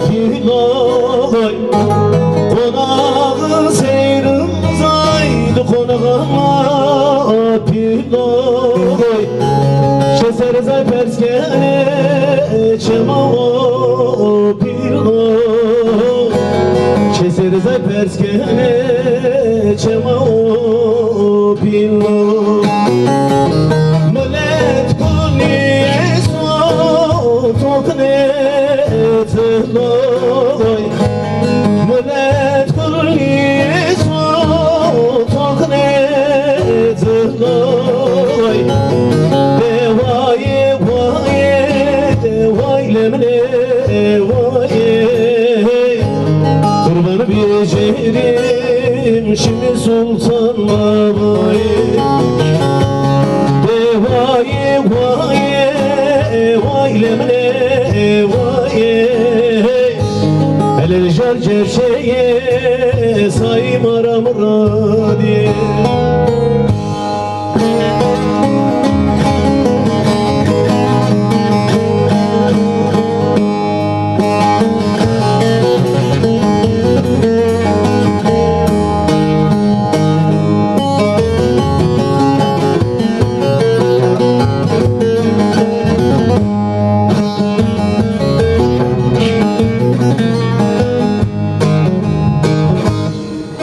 piloy konağı seyrim zaydı konağıma piloy şeser zay perskene çema o piloy şeser zay perskene çema o piloy millet kulli Toknetloy millet kulli toknetloy devaye vaye devaylemle vaye kurbanı bir şehrim şimdi sultan babayı devaye vaye vaylemle Elel jar cevşeye sayım aramuradi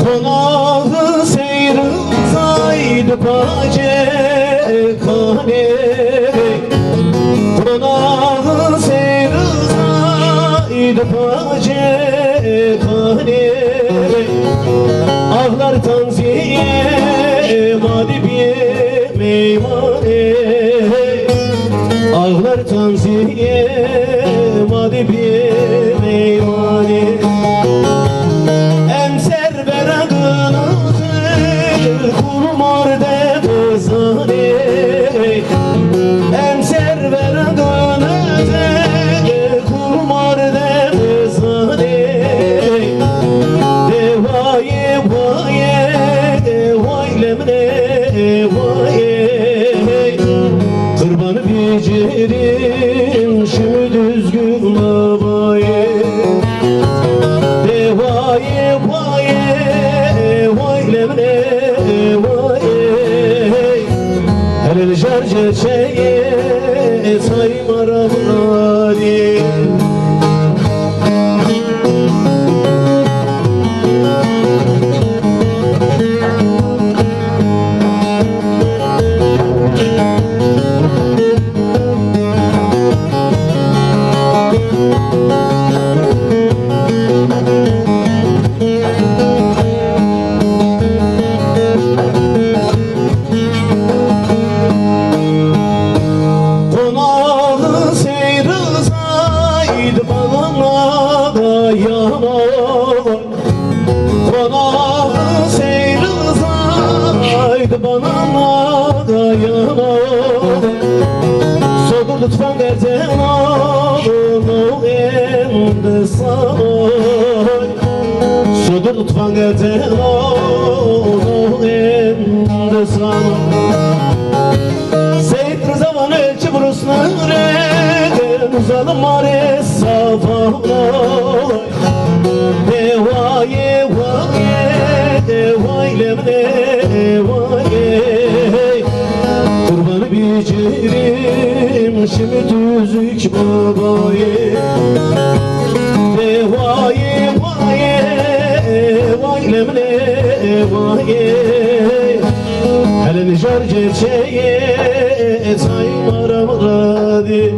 Konağı seyrim zaydı pace kane Konağı seyrim zaydı pace kane Ağlar tanziye madibiye meymane Ağlar tanziye madibiye meymane Kurbanı bicirim şu düzgün babayı Devaye vaye vaylemle vaye Helal jar cevşeye sayım aramuradi Konağı seyri zaydı bana da yanar Konağı seyri zaydı bana da yanar Sodur lütfen derden alın emde sanoy Sodur lütfen derden alın emde sanoy Seyit zaman ölçü burusunu reden uzalım mare safanoy Devaye vaye devaylemle vaye Kurbanı bicirim şimdi tüzük babayı Devaye vaye vaylemle vaye Helal jar cevşeye sayım aramuradi